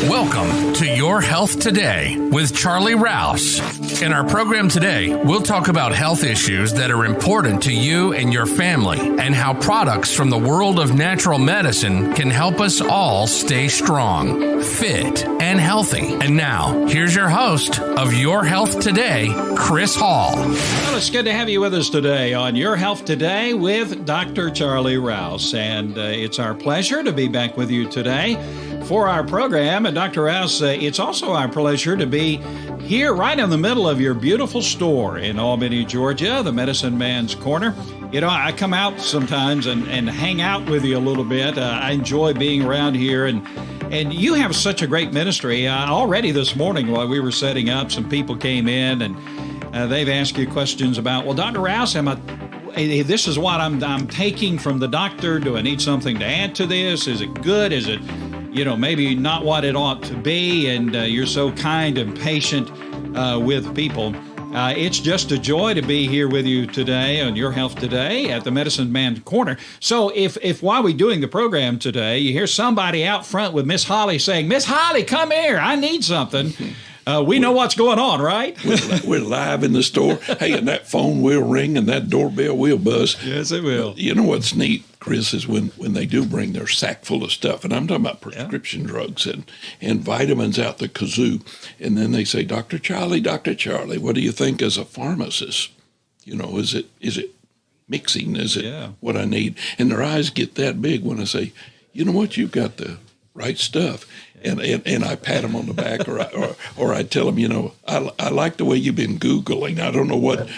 Welcome to Your Health Today with Charlie Rouse. In our program today, we'll talk about health issues that are important to you and your family and how products from the world of natural medicine can help us all stay strong, fit, and healthy. And now, here's your host of Your Health Today, Chris Hall. Well, it's good to have you with us today on Your Health Today with Dr. Charlie Rouse. And it's our pleasure to be back with you today for our program. And Dr. Rouse, it's also our pleasure to be here right in the middle of your beautiful store in Albany, Georgia, the Medicine Man's Corner. You know, I come out sometimes and hang out with you a little bit. I enjoy being around here, and you have such a great ministry. Already this morning while we were setting up, some people came in and they've asked you questions about, well, Dr. Rouse, this is what I'm taking from the doctor. Do I need something to add to this? Is it good? Is it, maybe not what it ought to be? And you're so kind and patient with people. It's just a joy to be here with you today on Your Health Today at the Medicine Man Corner. So if while we're doing the program today, you hear somebody out front with Miss Holly saying, Miss Holly, come here, I need something. We know what's going on, right? We're live in the store. Hey, and that phone will ring and that doorbell will buzz. Yes, it will. You know what's neat, Chris, is when they do bring their sack full of stuff, and I'm talking about prescription drugs and vitamins out the kazoo, and then they say, Dr. Charlie, what do you think as a pharmacist? Is it mixing? Is it what I need? And their eyes get that big when I say, you know what, you've got the right stuff. And I pat them on the back, or I tell them, I like the way you've been Googling. I don't know what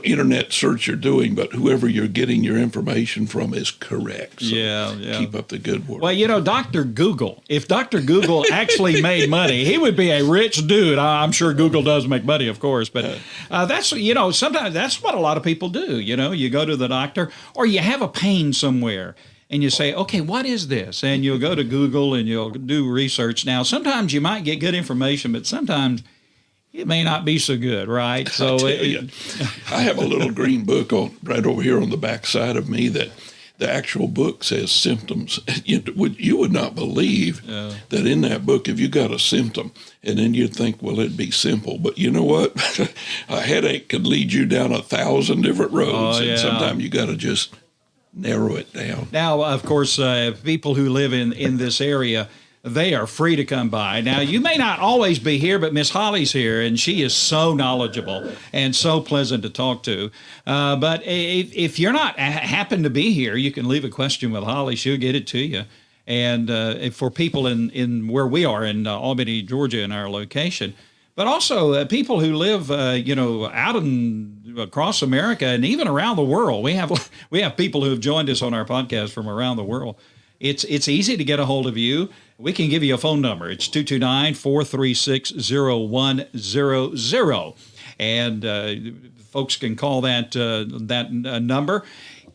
internet search you're doing, but whoever you're getting your information from is correct. So keep up the good work. Well, Dr. Google, if Dr. Google actually made money, he would be a rich dude. I'm sure Google does make money, of course, but that's, sometimes that's what a lot of people do. You go to the doctor or you have a pain somewhere. And you say, okay, what is this? And you'll go to Google and you'll do research. Now, sometimes you might get good information, but sometimes it may not be so good, right? So I have a little green book right over here on the back side of me that the actual book says symptoms. You would not believe that in that book, if you got a symptom, and then you'd think, well, it'd be simple. But you know what? A headache could lead you down 1,000 different roads. And sometimes you got to just narrow it down. Now, of course, people who live in this area, they are free to come by. Now, you may not always be here, but Miss Holly's here, and she is so knowledgeable and so pleasant to talk to. But if you're not happen to be here, you can leave a question with Holly. She'll get it to you. And for people in where we are in Albany, Georgia, in our location, but also people who live, out across America and even around the world. We have people who have joined us on our podcast from around the world. It's easy to get a hold of you. We can give you a phone number. It's 229-436-0100. And folks can call that number.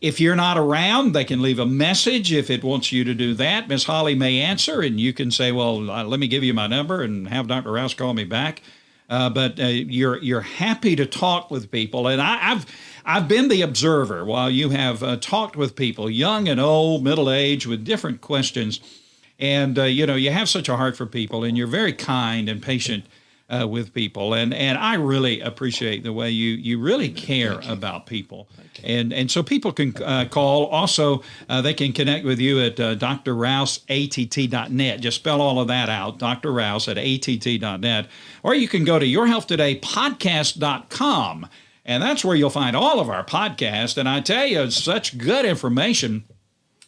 If you're not around, they can leave a message if it wants you to do that. Miss Holly may answer, and you can say, well, let me give you my number and have Dr. Rouse call me back. But you're happy to talk with people. And I've been the observer while you have talked with people, young and old, middle-aged, with different questions. And, you have such a heart for people, and you're very kind and patient with people. And I really appreciate the way you really care about people. And so people can call. Also, they can connect with you at drrouseatt.net. Just spell all of that out, Dr. Rouse at att.net. Or you can go to yourhealthtodaypodcast.com. And that's where you'll find all of our podcasts. And I tell you, it's such good information.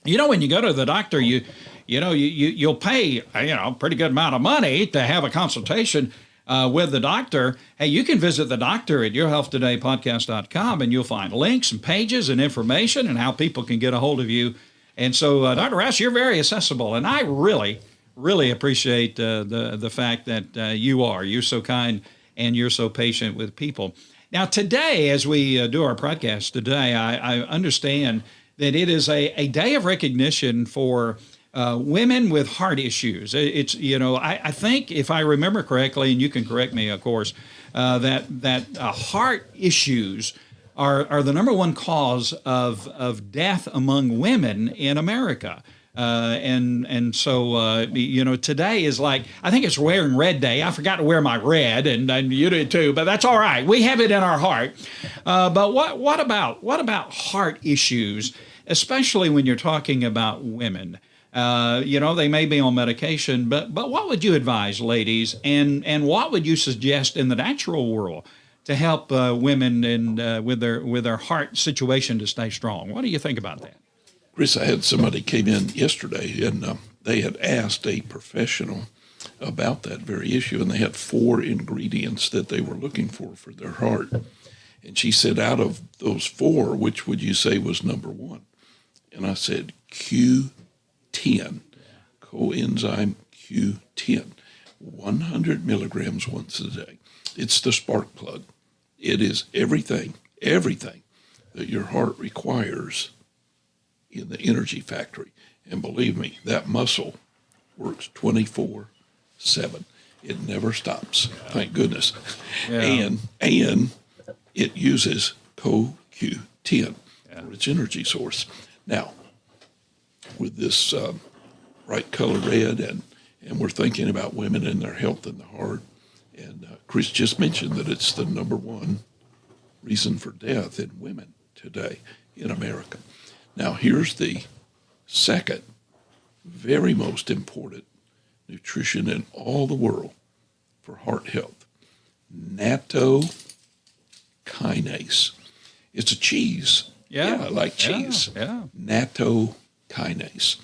When you go to the doctor, you'll pay, a pretty good amount of money to have a consultation with the doctor. Hey, you can visit the doctor at yourhealthtodaypodcast.com, and you'll find links and pages and information and how people can get a hold of you. And so, Dr. Rouse, you're very accessible, and I really, really appreciate the fact that you're so kind and you're so patient with people. Now, today, as we do our podcast today, I understand that it is a day of recognition for women with heart issues. It's, I think, if I remember correctly, and you can correct me, of course, that heart issues are the number one cause of death among women in America. And so, today is like, I think it's wearing red day. I forgot to wear my red, and you did too, but that's all right. We have it in our heart. But what about heart issues, especially when you're talking about women? They may be on medication, but what would you advise, ladies, and what would you suggest in the natural world to help women and with their heart situation to stay strong? What do you think about that? Chris, I had somebody came in yesterday, and they had asked a professional about that very issue, and they had 4 ingredients that they were looking for their heart. And she said, out of those 4, which would you say was number 1? And I said, Q10, coenzyme Q10, 100 milligrams once a day. It's the spark plug. It is everything that your heart requires in the energy factory. And believe me, that muscle works 24/7. It never stops. Thank goodness. Yeah. And it uses CoQ10 for its energy source. Now, with this bright color red, and we're thinking about women and their health in the heart, and Chris just mentioned that it's the number 1 reason for death in women today in America. Now, here's the second very most important nutrition in all the world for heart health, nattokinase. It's a cheese. Yeah, like cheese. Yeah. Nattokinase.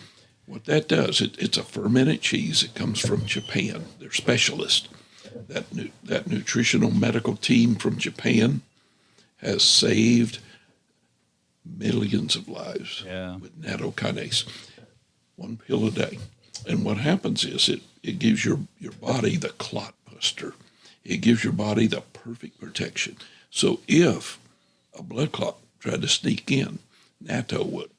What that does, it's a fermented cheese. It comes from Japan. They're specialists. That nutritional medical team from Japan has saved millions of lives with nattokinase. 1 pill a day. And what happens is it gives your body the clot buster. It gives your body the perfect protection. So if a blood clot tried to sneak in, natto would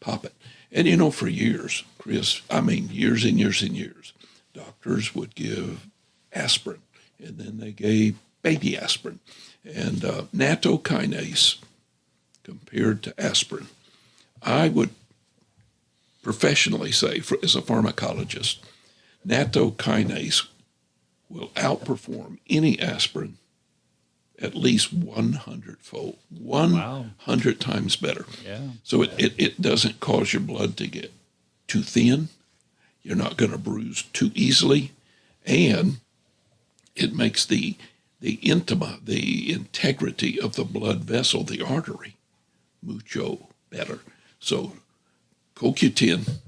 pop it. And for years, Chris, years and years and years, doctors would give aspirin, and then they gave baby aspirin. And nattokinase, compared to aspirin, I would professionally say, as a pharmacologist, nattokinase will outperform any aspirin at least 100-fold, 100 times better. Yeah. So it doesn't cause your blood to get too thin. You're not going to bruise too easily, and it makes the intima, the integrity of the blood vessel, the artery, mucho better. So CoQ10,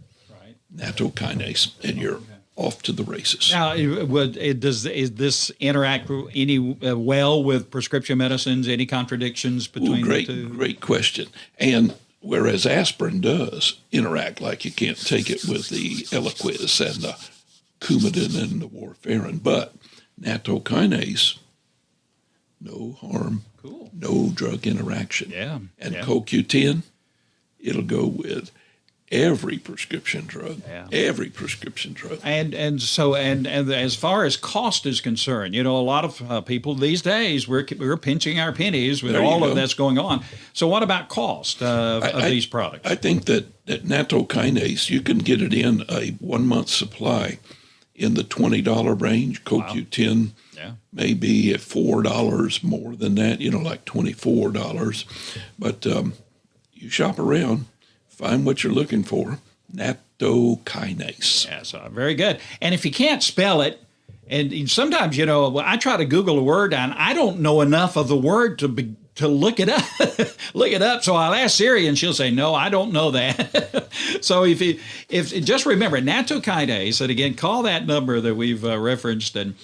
nattokinase, and you're off to the races. Now, does this interact any well with prescription medicines? Any contradictions between the two? Great question. And whereas aspirin does interact, like you can't take it with the Eliquis and the Coumadin and the warfarin, but nattokinase, no harm, no drug interaction. Yeah. And CoQ10, it'll go with every prescription drug, And as far as cost is concerned, a lot of people these days, we're pinching our pennies with all of that's going on. So what about cost of these products? I think that nattokinase, you can get it in a 1-month supply in the $20 range. CoQ10 may be at $4 more than that, like $24. But you shop around, find what you're looking for, nattokinase. Yeah, so very good. And if you can't spell it, and sometimes, I try to Google a word and I don't know enough of the word to look it up. So I'll ask Siri and she'll say, no, I don't know that. So if just remember nattokinase, and again, call that number that we've referenced, and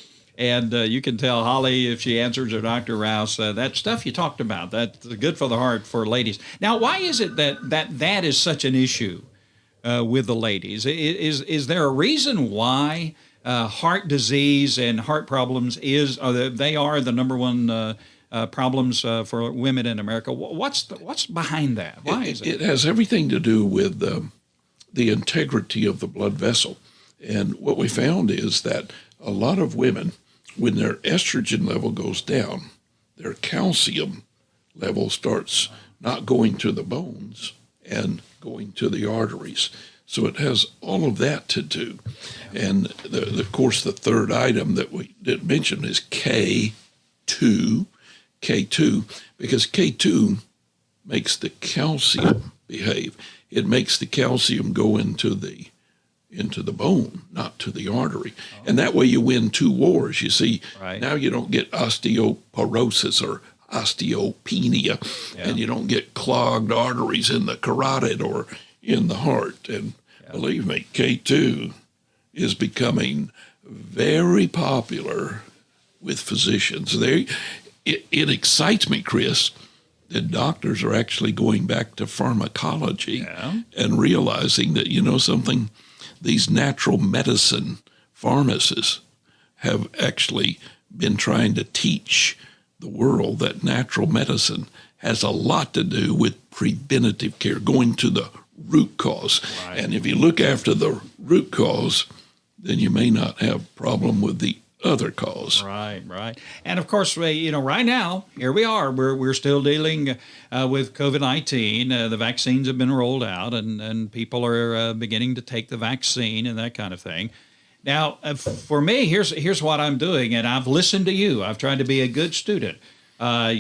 you can tell Holly if she answers, or Dr. Rouse, that stuff you talked about, that's good for the heart for ladies. Now, why is it that is such an issue with the ladies? Is there a reason why heart disease and heart problems they are the number one problems for women in America? What's behind that? Why is it? It has everything to do with the integrity of the blood vessel. And what we found is that a lot of women, when their estrogen level goes down, their calcium level starts not going to the bones and going to the arteries. So it has all of that to do. And of course, the third item that we didn't mention is K2, because K2 makes the calcium behave. It makes the calcium go into the bone, not to the artery. And that way you win two wars. You see, now you don't get osteoporosis or osteopenia, and you don't get clogged arteries in the carotid or in the heart. And believe me, K2 is becoming very popular with physicians. It excites me, Chris, that doctors are actually going back to pharmacology and realizing that, you know something, these natural medicine pharmacists have actually been trying to teach the world that natural medicine has a lot to do with preventative care, going to the root cause. Right. And if you look after the root cause, then you may not have a problem with the other cause. Right. And of course, right now, here we are. We're still dealing with COVID-19. The vaccines have been rolled out, and people are beginning to take the vaccine and that kind of thing. Now, for me, here's what I'm doing, and I've listened to you. I've tried to be a good student. I'm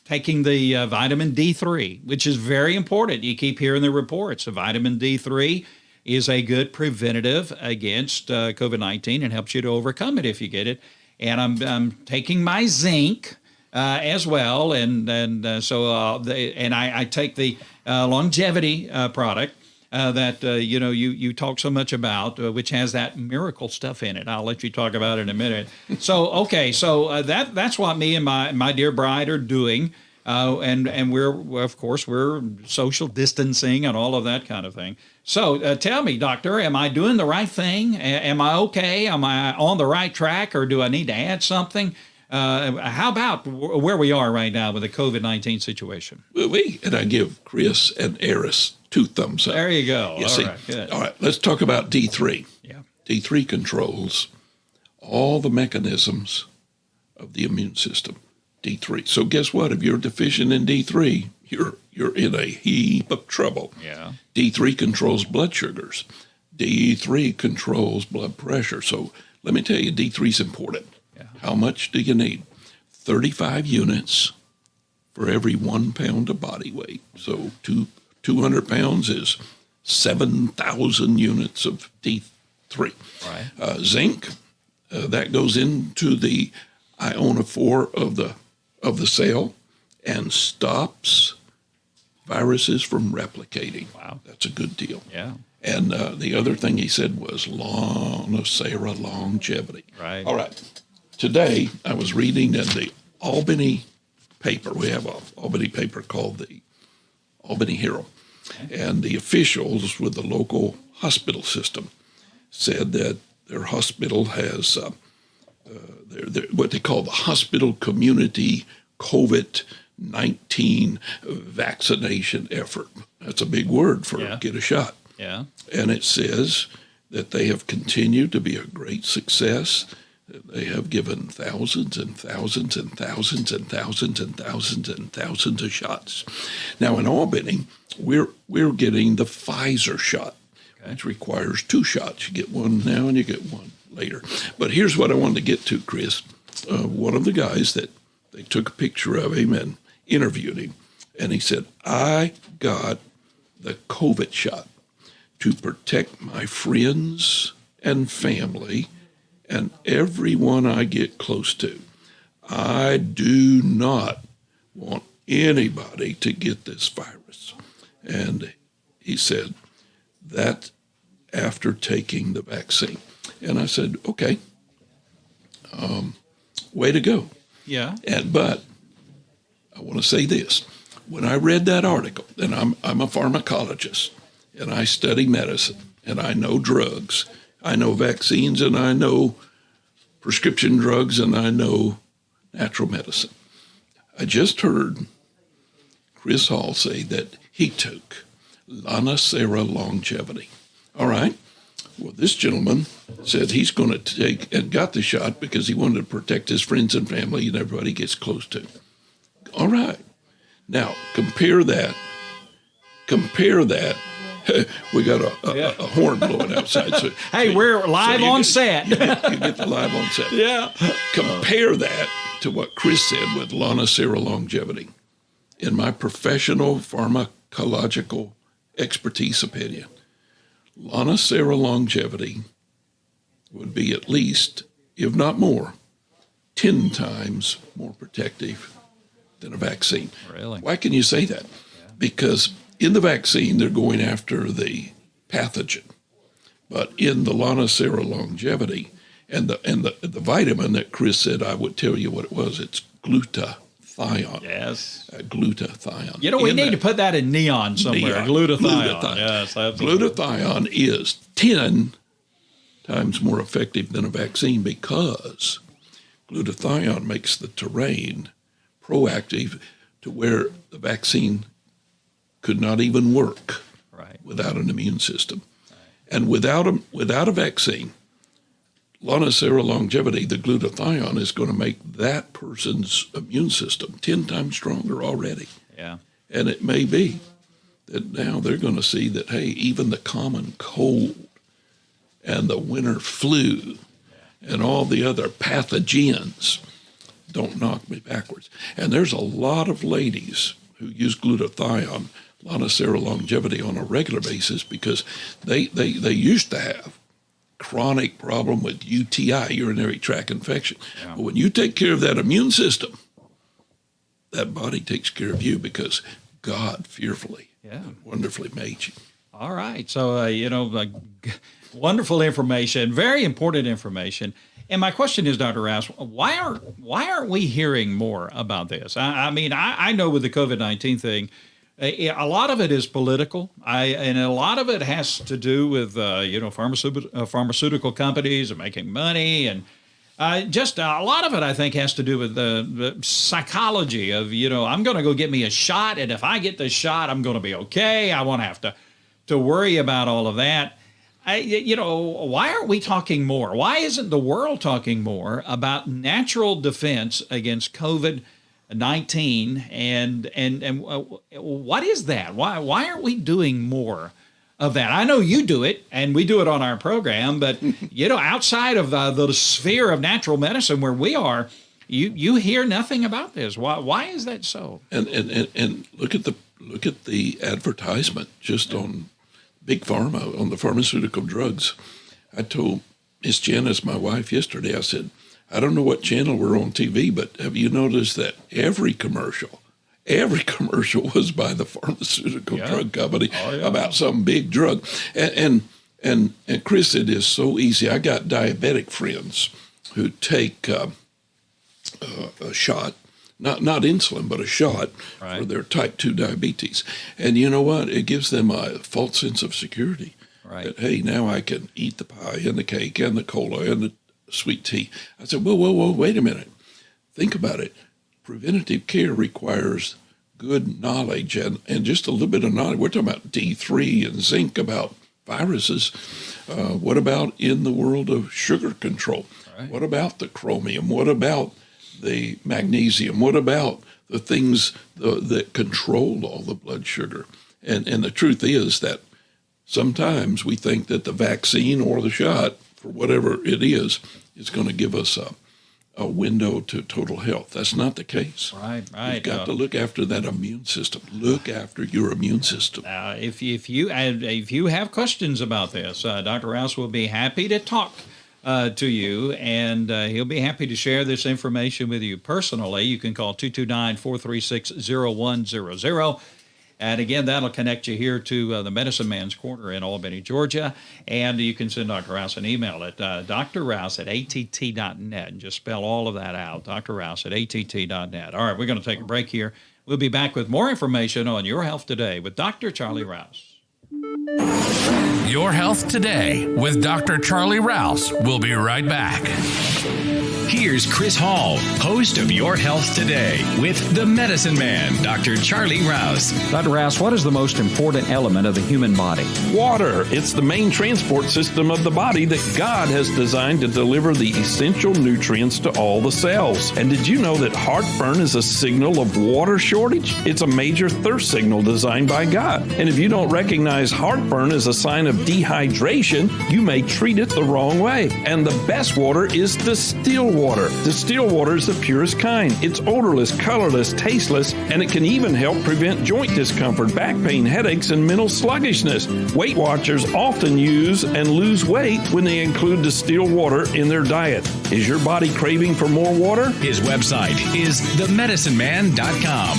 taking the vitamin D3, which is very important. You keep hearing the reports. Vitamin D3 is a good preventative against COVID-19 and helps you to overcome it if you get it. And I'm taking my zinc as well, and I take the longevity product that you talk so much about, which has that miracle stuff in it. I'll let you talk about it in a minute. So that's what me and my dear bride are doing, and we're social distancing and all of that kind of thing. So tell me, doctor, am I doing the right thing? Am I okay? Am I on the right track, or do I need to add something? How about where we are right now with the COVID-19 situation? And I give Chris and Eris 2 thumbs up. There you go. Right, good. All right, let's talk about D3. Yeah. D3 controls all the mechanisms of the immune system. D3. So guess what? If you're deficient in D3, you're in a heap of trouble. Yeah. D3 controls blood sugars. D3 controls blood pressure. So let me tell you, D3 is important. Yeah. How much do you need? 35 units for every 1 pound of body weight. So 200 pounds is 7,000 units of D3. Right. Zinc, that goes into the ionophore of the cell and stops viruses from replicating. Wow. That's a good deal. Yeah. And the other thing he said was longevity. Right. All right. Today, I was reading in the Albany paper. We have an Albany paper called the Albany Herald. Okay. And the officials with the local hospital system said that their hospital has what they call the hospital community COVID-19 vaccination effort. That's a big word for get a shot. Yeah. And it says that they have continued to be a great success. They have given thousands and thousands and thousands and thousands and thousands and thousands of shots. Now in Albany, we're getting the Pfizer shot, which requires 2 shots. You get one now and you get one later. But here's what I wanted to get to, Chris. One of the guys that they took a picture of him and interviewed him, and he said, I got the COVID shot to protect my friends and family and everyone I get close to. I do not want anybody to get this virus. And he said that after taking the vaccine. And I said, okay, way to go. Yeah. But I want to say this. When I read that article, and I'm a pharmacologist, and I study medicine, and I know drugs, I know vaccines, and I know prescription drugs, and I know natural medicine. I just heard Chris Hall say that he took Lana-Sera longevity. All right. Well, this gentleman said he's going to take and got the shot because he wanted to protect his friends and family and everybody he gets close to. All right. Now, compare that compare that. We got a horn blowing outside. So, hey, we're live on set. You get the live on set. Yeah. Compare that to what Chris said with Lana-Cera longevity. In my professional pharmacological expertise opinion, Lana-Cera longevity would be at least, if not more, 10 times more protective than a vaccine. Really? Why can you say that? Yeah. Because in the vaccine, they're going after the pathogen. But in the Lana-Cera longevity, and the vitamin that Chris said I would tell you what it was, it's glutathione. Yes. Glutathione. You know, we need to put that in neon somewhere. Glutathione. Yes, absolutely. Glutathione is 10 times more effective than a vaccine because glutathione makes the terrain proactive to where the vaccine could not even work without an immune system. Right. And without a vaccine, Lana-Cera longevity, the glutathione is going to make that person's immune system 10 times stronger already. Yeah. And it may be that now they're going to see that, hey, even the common cold and the winter flu and all the other pathogens don't knock me backwards. And there's a lot of ladies who use glutathione, Lana-Cera longevity on a regular basis because they used to have chronic problem with UTI, urinary tract infection. Yeah. But when you take care of that immune system, that body takes care of you because God fearfully and wonderfully made you. All right. So, wonderful information, very important information. And my question is, Dr. Rouse, why aren't we hearing more about this? I mean, I know with the COVID-19 thing, a lot of it is political, and a lot of it has to do with pharmaceutical companies and making money, and just a lot of it I think has to do with the psychology of I'm going to go get me a shot, and if I get the shot, I'm going to be okay. I won't have to worry about all of that. Why aren't we talking more? Why isn't the world talking more about natural defense against COVID-19 and what is that? Why aren't we doing more of that? I know you do it, and we do it on our program, but outside of the sphere of natural medicine where we are, you hear nothing about this. Why is that so? And look at the advertisement just on Big Pharma, on the pharmaceutical drugs. I told Miss Janice, my wife, yesterday, I said, I don't know what channel we're on TV, but have you noticed that every commercial was by the pharmaceutical drug company about some big drug? And Chris, it is so easy. I got diabetic friends who take a shot, not insulin, but a shot for their type 2 diabetes. And you know what? It gives them a false sense of security. Right. That, hey, now I can eat the pie and the cake and the cola and the sweet tea. I said, whoa, wait a minute. Think about it. Preventative care requires good knowledge and just a little bit of knowledge. We're talking about D3 and zinc, about viruses. What about in the world of sugar control? Right. What about the chromium? What about the magnesium? What about the things that control all the blood sugar? And the truth is that sometimes we think that the vaccine or the shot, for whatever it is going to give us a window to total health. That's not the case. Right. You've got to look after that immune system. Look after your immune system. If you have questions about this, Dr. Rouse will be happy to talk to you, and he'll be happy to share this information with you personally. You can call 229-436-0100. And again, that'll connect you here to the Medicine Man's Corner in Albany, Georgia. And you can send Dr. Rouse an email at drrouse@att.net. And just spell all of that out, drrouse@att.net. All right, we're going to take a break here. We'll be back with more information on Your Health Today with Dr. Charlie Rouse. Your Health Today with Dr. Charlie Rouse. We'll be right back. Here's Chris Hall, host of Your Health Today, with the Medicine Man, Dr. Charlie Rouse. Dr. Rouse, what is the most important element of the human body? Water. It's the main transport system of the body that God has designed to deliver the essential nutrients to all the cells. And did you know that heartburn is a signal of water shortage? It's a major thirst signal designed by God. And if you don't recognize heartburn as a sign of dehydration, you may treat it the wrong way. And the best water is distilled water. Distilled water is the purest kind. It's odorless, colorless, tasteless, and it can even help prevent joint discomfort, back pain, headaches, and mental sluggishness. Weight Watchers often use and lose weight when they include distilled water in their diet. Is your body craving for more water? His website is themedicineman.com.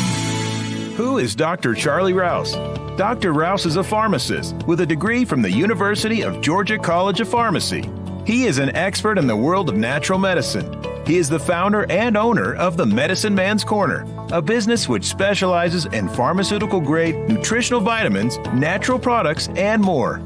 Who is Dr. Charlie Rouse? Dr. Rouse is a pharmacist with a degree from the University of Georgia College of Pharmacy. He is an expert in the world of natural medicine. He is the founder and owner of the Medicine Man's Corner, a business which specializes in pharmaceutical-grade nutritional vitamins, natural products, and more.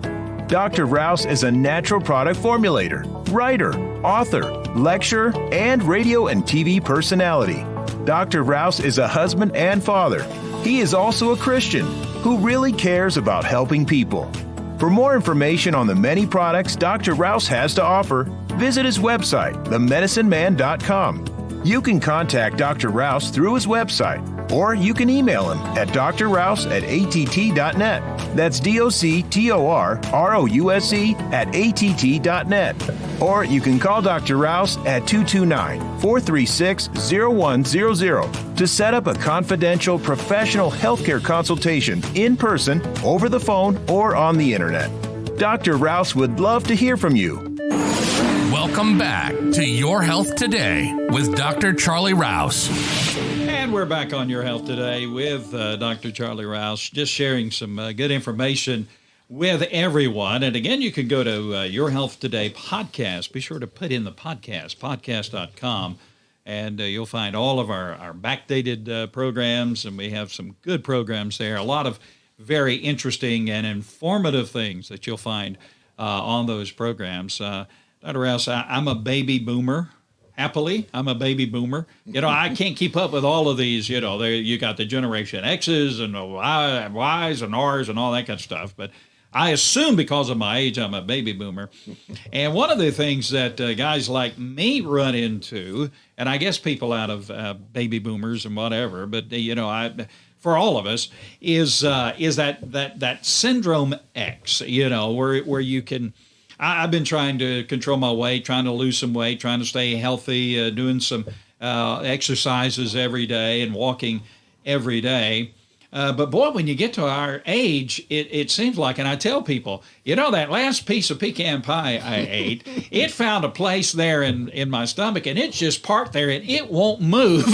Dr. Rouse is a natural product formulator, writer, author, lecturer, and radio and TV personality. Dr. Rouse is a husband and father. He is also a Christian who really cares about helping people. For more information on the many products Dr. Rouse has to offer, visit his website, themedicineman.com. You can contact Dr. Rouse through his website, or you can email him at drrouse@att.net. That's DOCTORROUSE@att.net. Or you can call Dr. Rouse at 229-436-0100 to set up a confidential professional healthcare consultation in person, over the phone, or on the internet. Dr. Rouse would love to hear from you. Welcome back to Your Health Today with Dr. Charlie Rouse. And we're back on Your Health Today with Dr. Charlie Rouse, just sharing some good information with everyone. And again, you can go to Your Health Today podcast. Be sure to put in the podcast.com, and you'll find all of our backdated programs, and we have some good programs there. A lot of very interesting and informative things that you'll find on those programs. Dr. Rouse, I'm a baby boomer. Happily, I'm a baby boomer. You know, I can't keep up with all of these. You know, you got the Generation X's and the Y's and R's and all that kind of stuff. But I assume because of my age, I'm a baby boomer. And one of the things that guys like me run into, and I guess people out of baby boomers and whatever, but you know, for all of us, is that syndrome X. You know, where you can. I've been trying to control my weight, trying to lose some weight, trying to stay healthy, doing some exercises every day and walking every day. But boy, when you get to our age, it seems like, and I tell people, you know, that last piece of pecan pie I ate, it found a place there in my stomach, and it's just parked there, and it won't move.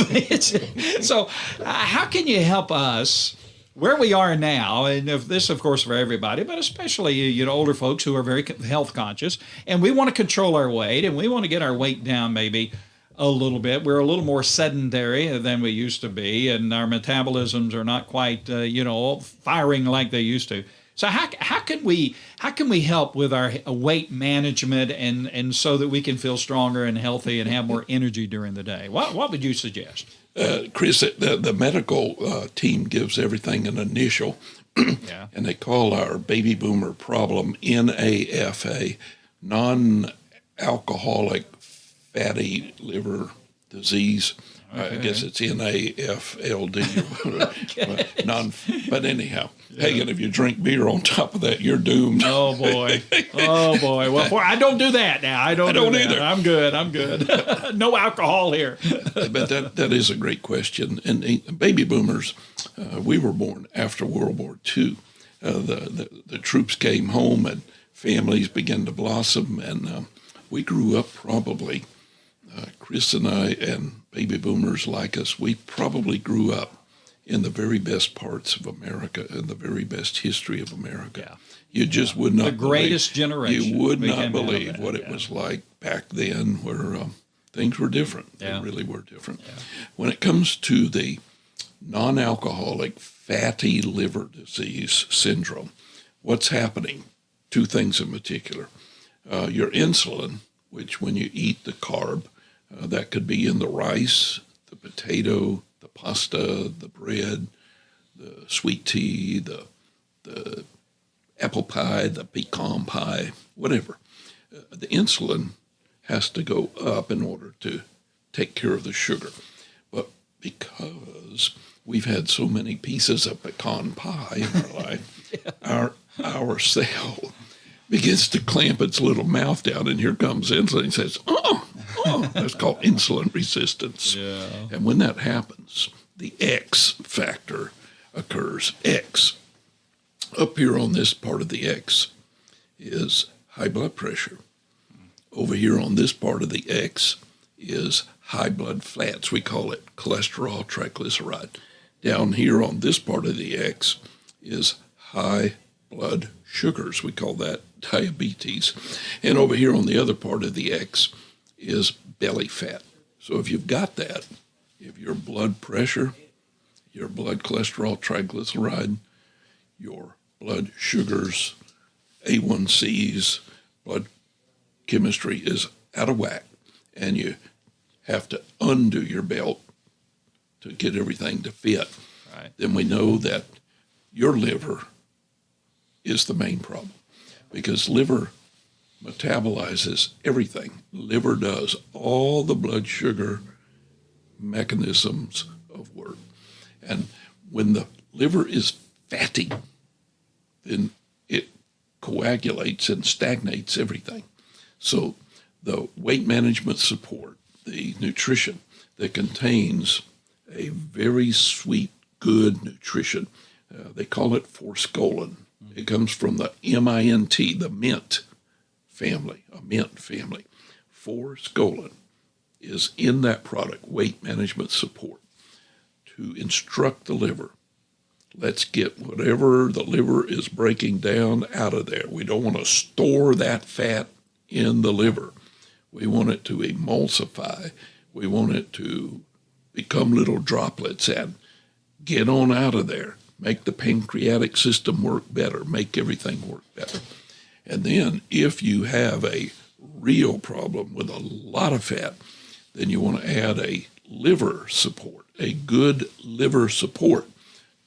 So how can you help us where we are now, and if this, of course, for everybody, but especially, you know, older folks who are very health conscious, and we want to control our weight, and we want to get our weight down maybe a little bit. We're a little more sedentary than we used to be, and our metabolisms are not quite, you know, firing like they used to. So how can we help with our weight management and so that we can feel stronger and healthy and have more energy during the day? What would you suggest? Chris, the medical team gives everything an initial, Yeah. and they call our baby boomer problem NAFA, non-alcoholic fatty liver disease. Okay. I guess it's NAFLD. But anyhow, hey, and if you drink beer on top of that, you're doomed. Oh boy! Oh boy! Well, I don't do that now. I don't do that. either. I'm good. No alcohol here. But that is a great question. And baby boomers, we were born after World War II. The troops came home and families began to blossom, and we grew up probably. Chris and I and baby boomers like us, we probably grew up in the very best parts of America and the very best history of America. Yeah. You just would not The greatest generation. You would We not came out of believe that, what it was like back then where things were different. Yeah. They really were different. Yeah. When it comes to the non-alcoholic fatty liver disease syndrome, what's happening? Two things in particular. Your insulin, which when you eat the carb, That could be in the rice, the potato, the pasta, the bread, the sweet tea, the apple pie, the pecan pie, whatever. The insulin has to go up in order to take care of the sugar. But because we've had so many pieces of pecan pie in our life, our cell begins to clamp its little mouth down, and here comes insulin and says, that's called insulin resistance. Yeah. And when that happens, the X factor occurs. X. Up here on this part of the X is high blood pressure. Over here on this part of the X is high blood fats. We call it cholesterol, triglyceride. Down here on this part of the X is high blood sugars. We call that diabetes. And over here on the other part of the X is belly fat. So if you've got that, if your blood pressure, your blood cholesterol, triglyceride, your blood sugars, A1Cs, blood chemistry is out of whack, and you have to undo your belt to get everything to fit, Right. then we know that your liver is the main problem, because liver metabolizes everything. Liver does all the blood sugar mechanisms of work. And when the liver is fatty, then it coagulates and stagnates everything. So the weight management support, the nutrition that contains a very sweet, good nutrition, they call it forskolin. It comes from the MINT, the mint family, a mint family. Forskolin is in that product, weight management support, to instruct the liver. Let's get whatever the liver is breaking down out of there. We don't want to store that fat in the liver. We want it to emulsify. We want it to become little droplets and get on out of there. Make the pancreatic system work better. Make everything work better. And then if you have a real problem with a lot of fat, then you want to add a liver support, a good liver support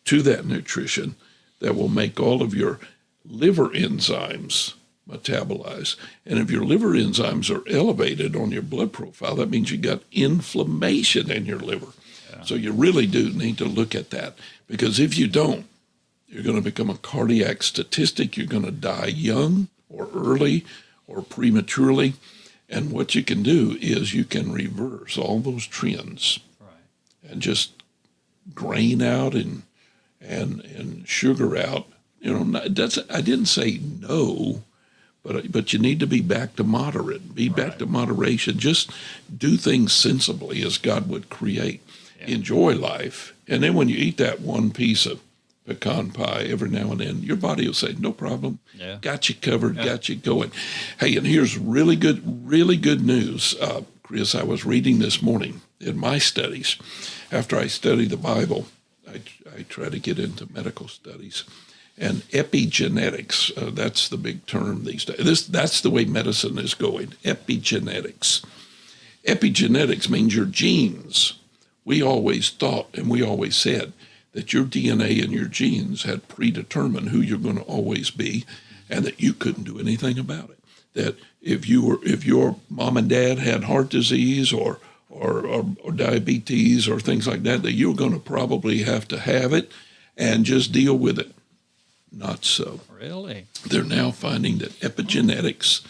to that nutrition that will make all of your liver enzymes metabolize. And if your liver enzymes are elevated on your blood profile, that means you got inflammation in your liver. Yeah. So you really do need to look at that, because if you don't, you're going to become a cardiac statistic. You're going to die young or early or prematurely. And what you can do is you can reverse all those trends, right, and just grain out and sugar out. You know, I didn't say no, but you need to be back to moderate, be back to moderation. Just do things sensibly as God would create. Yeah. Enjoy life. And then when you eat that one piece of pecan pie every now and then, your body will say, no problem. Yeah. Got you covered, got you going. Hey, and here's really good news. Chris, I was reading this morning in my studies. After I study the Bible, I try to get into medical studies. And epigenetics, that's the big term these days. That's the way medicine is going, epigenetics. Epigenetics means your genes. We always thought and we always said that your DNA and your genes had predetermined who you're going to always be, and that you couldn't do anything about it. That if your mom and dad had heart disease or diabetes or things like that you're going to probably have to have it and just deal with it. Not so. Really? They're now finding that epigenetics,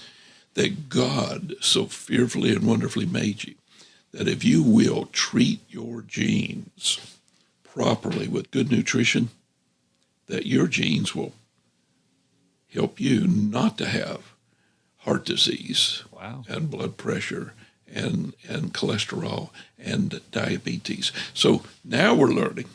that God so fearfully and wonderfully made you, that if you will treat your genes properly with good nutrition, that your genes will help you not to have heart disease, wow, and blood pressure and cholesterol and diabetes. So now we're learning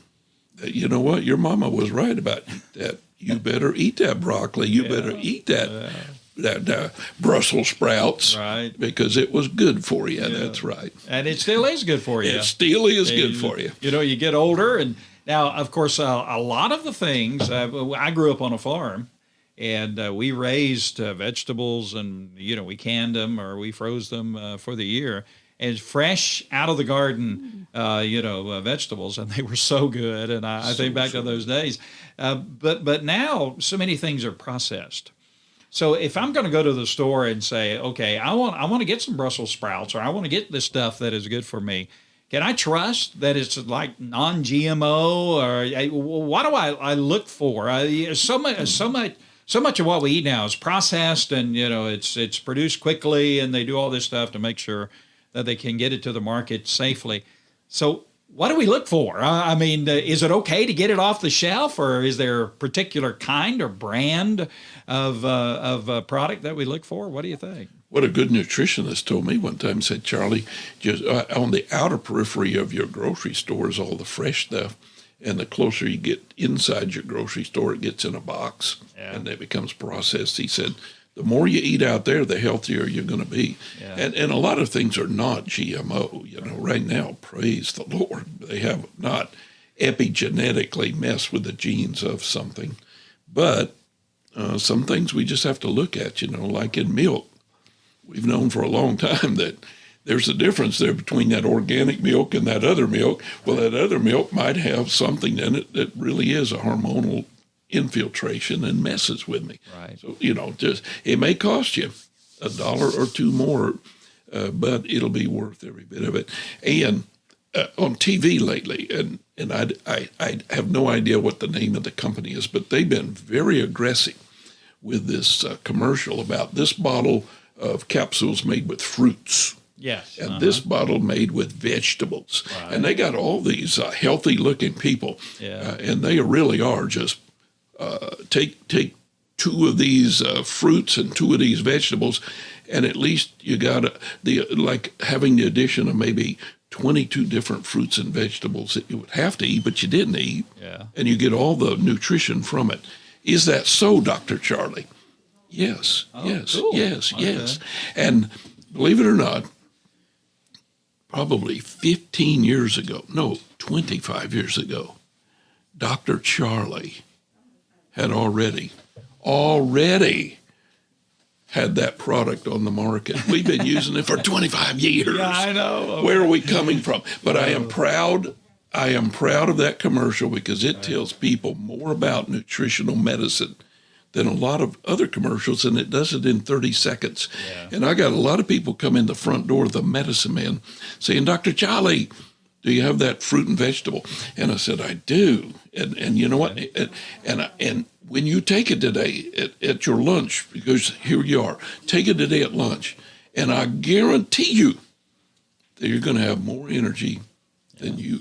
that, you know what, your mama was right about that. You better eat that broccoli. You better eat that Brussels sprouts, right, because it was good for you. Yeah. That's right. And it still is good for you. It still is good for you. You know, you get older, and now, of course, a lot of the things, I grew up on a farm, and we raised vegetables, and, you know, we canned them or we froze them for the year. as fresh out of the garden, vegetables, and they were so good. And I think back to those days. But now so many things are processed. So if I'm going to go to the store and say, okay, I want to get some Brussels sprouts, or I want to get this stuff that is good for me, can I trust that it's like non-GMO, or what do I look for? So much of what we eat now is processed, and it's produced quickly, and they do all this stuff to make sure that they can get it to the market safely. So what do we look for? Is it okay to get it off the shelf, or is there a particular kind or brand of product that we look for? What do you think? What a good nutritionist told me one time, said, Charlie, just on the outer periphery of your grocery store is all the fresh stuff. And the closer you get inside your grocery store, it gets in a box, and it becomes processed. He said, the more you eat out there, the healthier you're going to be. Yeah. And a lot of things are not GMO. Right now, praise the Lord, they have not epigenetically messed with the genes of something. But some things we just have to look at, like in milk. We've known for a long time that there's a difference there between that organic milk and that other milk. Well, that other milk might have something in it that really is a hormonal infiltration and messes with me. Right. So, it may cost you $1 or $2 more, but it'll be worth every bit of it. And on TV lately, and I have no idea what the name of the company is, but they've been very aggressive with this commercial about this bottle of capsules made with fruits. Yes. And this bottle made with vegetables. Right. And they got all these healthy-looking people. Yeah. And they really are just take 2 of these fruits and 2 of these vegetables, and at least you got having the addition of maybe 22 different fruits and vegetables that you would have to eat, but you didn't eat. Yeah. And you get all the nutrition from it. Is that so, Dr. Charlie? Yes, yes, cool. Yes, okay. Yes. And believe it or not, probably 25 years ago, Dr. Charlie had already had that product on the market. We've been using it for 25 years. Yeah, I know. Okay. Where are we coming from? But I am proud of that commercial because it tells people more about nutritional medicine than a lot of other commercials, and it does it in 30 seconds. Yeah. And I got a lot of people come in the front door of the Medicine Man saying, Dr. Charlie, do you have that fruit and vegetable? And I said, I do. And you know what? And when you take it today at your lunch, because here you are, take it today at lunch, and I guarantee you that you're going to have more energy than you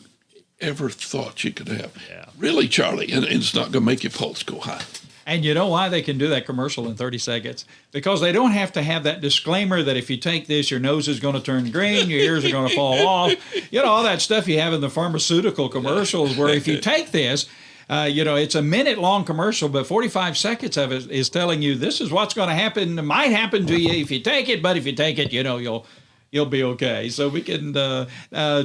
ever thought you could have. Yeah. Really, Charlie, and it's not going to make your pulse go high. And you know why they can do that commercial in 30 seconds? Because they don't have to have that disclaimer that if you take this, your nose is going to turn green, your ears are going to fall off. All that stuff you have in the pharmaceutical commercials where if you take this, it's a minute-long commercial, but 45 seconds of it is telling you this is what's going to happen. It might happen to you if you take it, but if you take it, you'll be okay. So we can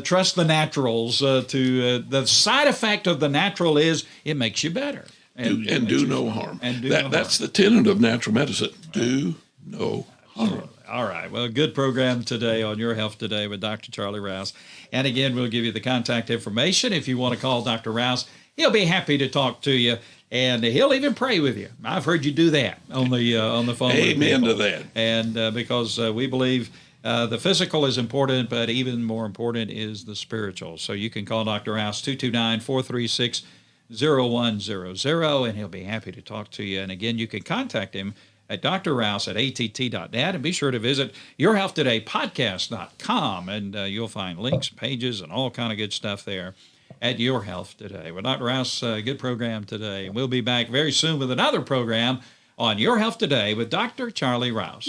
trust the naturals. The side effect of the natural is it makes you better. And do no harm. That's the tenet of natural medicine. Do no harm. All right. Well, good program today on Your Health Today with Dr. Charlie Rouse. And again, we'll give you the contact information. If you want to call Dr. Rouse, he'll be happy to talk to you, and he'll even pray with you. I've heard you do that on the phone. Amen to that. And because we believe the physical is important, but even more important is the spiritual. So you can call Dr. Rouse 229-436-0100, and he'll be happy to talk to you. And again, you can contact him at Dr. Rouse at att.net, and be sure to visit yourhealthtodaypodcast.com, and you'll find links, pages, and all kind of good stuff there at Your Health Today. Well, Dr. Rouse, good program today. We'll be back very soon with another program on Your Health Today with Dr. Charlie Rouse.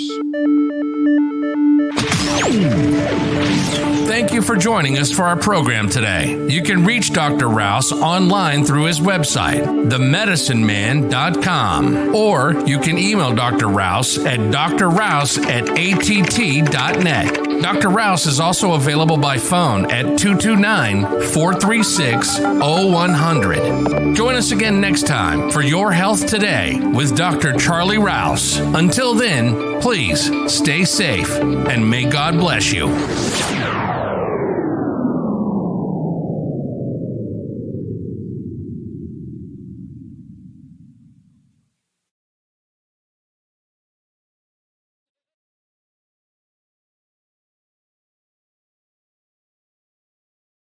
Thank you for joining us for our program today. You can reach Dr. Rouse online through his website, themedicineman.com, or you can email Dr. Rouse at drrouse@att.net. Dr. Rouse is also available by phone at 229-436-0100. Join us again next time for Your Health Today with Dr. Charlie Rouse. Until then, please stay safe and may God bless you.